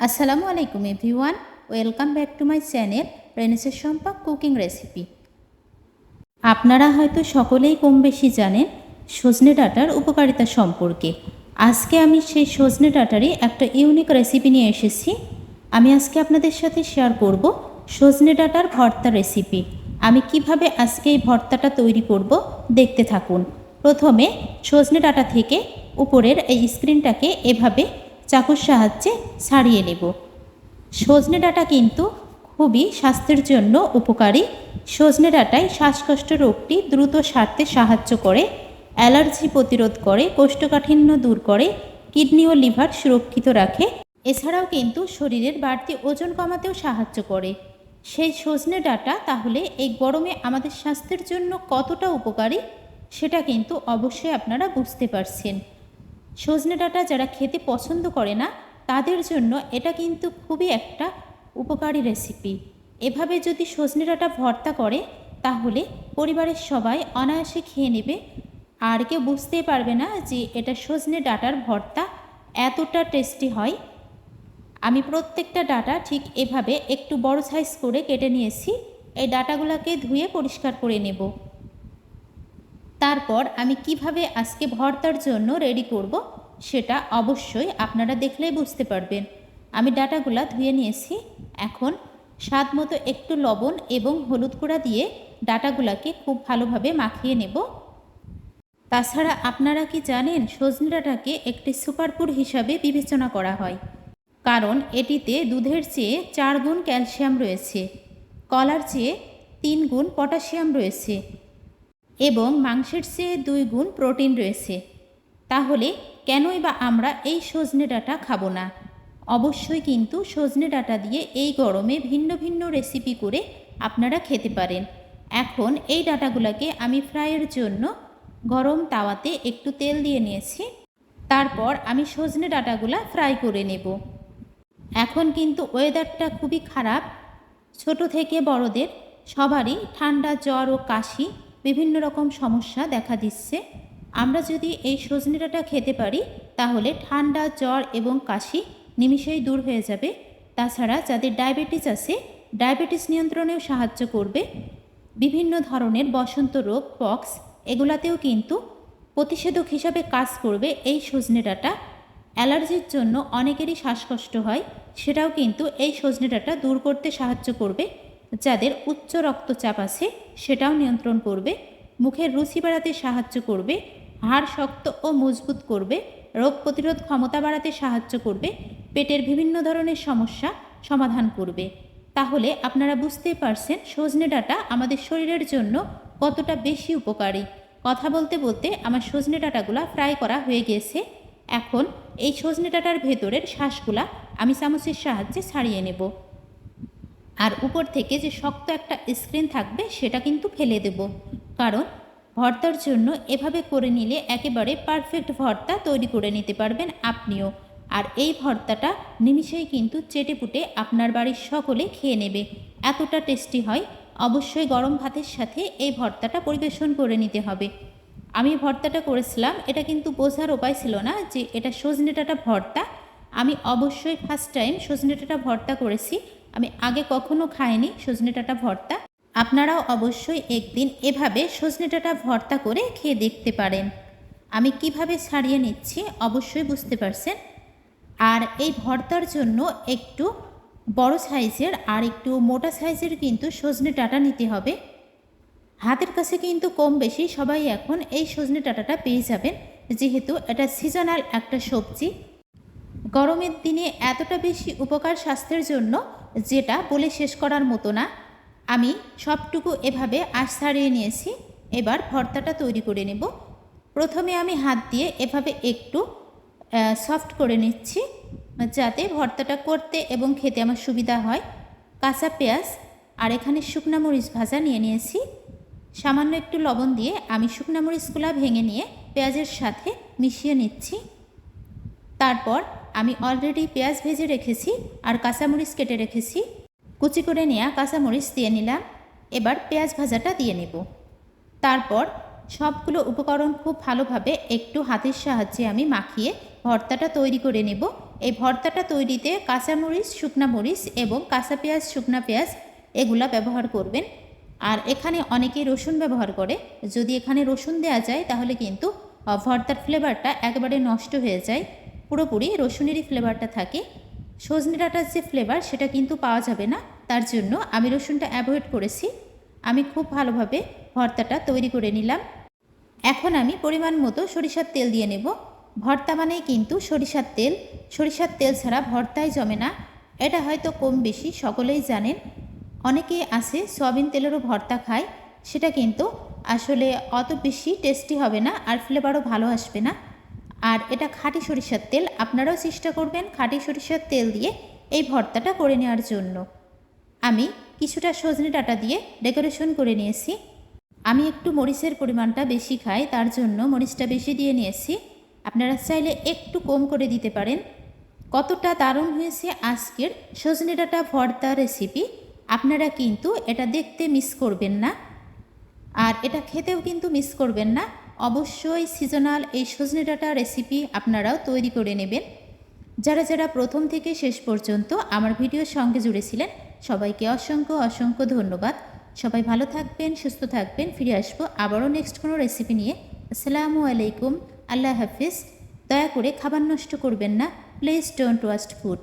আসসালামু আলাইকুম everyone, welcome back to my channel রেনেসের শম্পা কুকিং রেসিপি। আপনারা হয়তো সকলেই কম বেশি জানেন সজনে ডাঁটার উপকারিতা সম্পর্কে। আজকে আমি সেই সজনে ডাঁটারই একটা ইউনিক রেসিপি নিয়ে এসেছি। আমি আজকে আপনাদের সাথে শেয়ার করব সজনে ডাঁটার ভর্তা রেসিপি। আমি কিভাবে আজকে এই ভর্তাটা তৈরি করব দেখতে থাকুন। প্রথমে সজনে ডাঁটা থেকে উপরের এই স্ক্রিনটাকে এভাবে চাকুর সাহায্যে ছাড়িয়ে নেব। সজনে ডাঁটা কিন্তু খুবই স্বাস্থ্যের জন্য উপকারী। সজনে ডাঁটায় শ্বাসকষ্ট রোগটি দ্রুত সারতে সাহায্য করে, অ্যালার্জি প্রতিরোধ করে, কোষ্ঠকাঠিন্য দূর করে, কিডনি ও লিভার সুরক্ষিত রাখে। এছাড়াও কিন্তু শরীরের বাড়তি ওজন কমাতেও সাহায্য করে। সেই সজনে ডাঁটা তাহলে এই গরমে আমাদের স্বাস্থ্যের জন্য কতটা উপকারী সেটা কিন্তু অবশ্যই আপনারা বুঝতে পারছেন। সজনে ডাঁটা যারা খেতে পছন্দ করে না তাদের জন্য এটা কিন্তু খুবই একটা উপকারী রেসিপি। এভাবে যদি সজনে ডাঁটা ভর্তা করে তাহলে পরিবারের সবাই অনায়াসে খেয়ে নেবে, আর কেউ বুঝতেই পারবে না যে এটা সজনে ডাঁটার ভর্তা এতটা টেস্টি হয়। আমি প্রত্যেকটা ডাঁটা ঠিক এভাবে একটু বড় সাইজ করে কেটে নিয়েছি। এই ডাঁটাগুলোকে ধুয়ে পরিষ্কার করে নেব। তারপর আমি কিভাবে আজকে ভর্তার জন্য রেডি করব সেটা অবশ্যই আপনারা দেখলেই বুঝতে পারবেন। আমি ডাঁটাগুলা ধুয়ে নিয়েছি। এখন স্বাদ মতো একটু লবণ এবং হলুদ গুঁড়া দিয়ে ডাঁটাগুলাকে খুব ভালোভাবে মাখিয়ে নেব। তাছাড়া আপনারা কি জানেন সজনে ডাঁটাকে একটি সুপারফুড হিসাবে বিবেচনা করা হয়, কারণ এটিতে দুধের চেয়ে 4 গুণ ক্যালসিয়াম রয়েছে, কলার চেয়ে 3 গুণ পটাশিয়াম রয়েছে এবং মাংসের চেয়ে 2 গুণ প্রোটিন রয়েছে। তাহলে কেনই বা আমরা এই সজনে ডাঁটা খাবো না? অবশ্যই কিন্তু সজনে ডাঁটা দিয়ে এই গরমে ভিন্ন ভিন্ন রেসিপি করে আপনারা খেতে পারেন। এখন এই ডাঁটাগুলোকে আমি ফ্রাইয়ের জন্য গরম তাওয়াতে একটু তেল দিয়ে নিয়েছি। তারপর আমি সজনে ডাঁটাগুলা ফ্রাই করে নেব। এখন কিন্তু ওয়েদারটা খুবই খারাপ, ছোট থেকে বড়দের সবারই ঠান্ডা, জ্বর ও কাশি বিভিন্ন রকম সমস্যা দেখা দিচ্ছে। আমরা যদি এই সজনে ডাঁটা খেতে পারি তাহলে ঠান্ডা, জ্বর এবং কাশি নিমিষেই দূর হয়ে যাবে। তাছাড়া যাদের ডায়াবেটিস আছে, ডায়াবেটিস নিয়ন্ত্রণেও সাহায্য করবে। বিভিন্ন ধরনের বসন্ত রোগ, পক্স, এগুলাতেও কিন্তু প্রতিষেধক হিসাবে কাজ করবে এই সজনে ডাঁটা। অ্যালার্জির জন্য অনেকেরই শ্বাসকষ্ট হয়, সেটাও কিন্তু এই সজনে ডাঁটা দূর করতে সাহায্য করবে। যাদের উচ্চ রক্তচাপ আছে সেটাও নিয়ন্ত্রণ করবে। মুখের রুচি বাড়াতে সাহায্য করবে, হাড় শক্ত ও মজবুত করবে, রোগ প্রতিরোধ ক্ষমতা বাড়াতে সাহায্য করবে, পেটের বিভিন্ন ধরনের সমস্যা সমাধান করবে। তাহলে আপনারা বুঝতেই পারছেন সজনে ডাঁটা আমাদের শরীরের জন্য কতটা বেশি উপকারী। কথা বলতে বলতে আমার সজনে ডাঁটাগুলা ফ্রাই করা হয়ে গিয়েছে। এখন এই সজনে ডাঁটার ভেতরের শাঁসগুলা আমি চামচের সাহায্যে ছাড়িয়ে নেব, আর উপর থেকে যে শক্ত একটা স্ক্রিন থাকবে সেটা কিন্তু ফেলে দেব। কারণ ভর্তার জন্য এভাবে করে নিলে একেবারে পারফেক্ট ভর্তা তৈরি করে নিতে পারবেন আপনিও। আর এই ভর্তাটা নিমিষেই কিন্তু চেটেপুটে আপনার বাড়ির সকলে খেয়ে নেবে, এতটা টেস্টি হয়। অবশ্যই গরম ভাতের সাথে এই ভর্তাটা পরিবেশন করে নিতে হবে। আমি ভর্তাটা করেছিলাম, এটা কিন্তু বোঝার উপায় ছিল না যে এটা সজনে ডাঁটা ভর্তা। আমি অবশ্যই ফার্স্ট টাইম সজনে ডাঁটা ভর্তা করেছি, আমি আগে কখনো খাইনি সজনে ডাঁটা ভর্তা। আপনারাও অবশ্যই একদিন এভাবে সজনে ডাঁটা ভর্তা করে খেয়ে দেখতে পারেন। আমি কিভাবে ছাড়িয়ে নিচ্ছি অবশ্যই বুঝতে পারছেন। আর এই ভর্তার জন্য একটু বড় সাইজের আর একটু মোটা সাইজের কিন্তু সজনে ডাঁটা নিতে হবে। হাতের কাছে কিন্তু কম বেশি সবাই এখন এই সজনে ডাঁটাটা পেয়ে যাবেন, যেহেতু এটা সিজনাল একটা সবজি। গরমের দিনে এতটা বেশি উপকার স্বাস্থ্যের জন্য যেটা বলে শেষ করার মতো না। আমি সবটুকু এভাবে আঁশ ছাড়িয়ে নিয়েছি। এবার ভর্তাটা তৈরি করে নেব। প্রথমে আমি হাত দিয়ে এভাবে একটু সফট করে নিচ্ছি, যাতে ভর্তাটা করতে এবং খেতে আমার সুবিধা হয়। কাঁচা পেঁয়াজ আর এখানে শুকনা মরিচ ভাজা নিয়ে নিয়েছি। সামান্য একটু লবণ দিয়ে আমি শুকনা মরিচগুলো ভেঙে নিয়ে পেঁয়াজের সাথে মিশিয়ে নিচ্ছি। তারপর আমি অলরেডি পেঁয়াজ ভেজে রেখেছি আর কাঁচামরিচ কেটে রেখেছি। কুচি করে নেওয়া কাঁচামরিচ দিয়ে নিলাম। এবার পেঁয়াজ ভাজাটা দিয়ে নেব। তারপর সবগুলো উপকরণ খুব ভালোভাবে একটু হাতের সাহায্যে আমি মাখিয়ে ভর্তাটা তৈরি করে নেব। এই ভর্তাটা তৈরিতে কাঁচামরিচ, শুকনা মরিচ এবং কাঁচা পেঁয়াজ, শুকনা পেঁয়াজ এগুলা ব্যবহার করবেন। আর এখানে অনেকেই রসুন ব্যবহার করে। যদি এখানে রসুন দেওয়া যায় তাহলে কিন্তু ভর্তার ফ্লেভারটা একেবারে নষ্ট হয়ে যায়, পুরোপুরি রসুনেরই ফ্লেভারটা থাকে। সজনে ডাঁটার যে ফ্লেভার সেটা কিন্তু পাওয়া যাবে না, তার জন্য আমি রসুনটা অ্যাভয়েড করেছি। আমি খুব ভালোভাবে ভর্তাটা তৈরি করে নিলাম। এখন আমি পরিমাণ মতো সরিষার তেল দিয়ে নেব। ভর্তা মানেই কিন্তু সরিষার তেল, সরিষার তেল ছাড়া ভর্তায় জমে না, এটা হয়তো কম বেশি সকলেই জানেন। অনেকে আছে সয়াবিন তেলেরও ভর্তা খায়, সেটা কিন্তু আসলে অত বেশি টেস্টি হবে না আর ফ্লেভারও ভালো আসবে না। আর এটা খাঁটি সরিষার তেল, আপনারাও চেষ্টা করবেন খাঁটি সরিষার তেল দিয়ে এই ভর্তাটা করে নেওয়ার জন্য। আমি কিছুটা সজনে ডাঁটা দিয়ে ডেকোরেশন করে নিয়েছি। আমি একটু মরিচের পরিমাণটা বেশি খাই, তার জন্য মরিচটা বেশি দিয়ে নিয়েছি। আপনারা চাইলে একটু কম করে দিতে পারেন। কতটা দারুণ হয়েছে আজকের সজনে ডাঁটা ভর্তা রেসিপি, আপনারা কিন্তু এটা দেখতে মিস করবেন না, আর এটা খেতেও কিন্তু মিস করবেন না। অবশ্যই সিজনাল এই সজনে ডাঁটা রেসিপি আপনারাও তৈরি করে নেবেন। যারা যারা প্রথম থেকে শেষ পর্যন্ত আমার ভিডিওর সঙ্গে জুড়েছিলেন সবাইকে অসংখ্য অসংখ্য ধন্যবাদ। সবাই ভালো থাকবেন, সুস্থ থাকবেন। ফিরে আসবো আবারও নেক্সট কোনো রেসিপি নিয়ে। আসসালামু আলাইকুম, আল্লাহ হাফিজ। দয়া করে খাবার নষ্ট করবেন না, প্লিজ ডোন্ট ওয়েস্ট ফুড।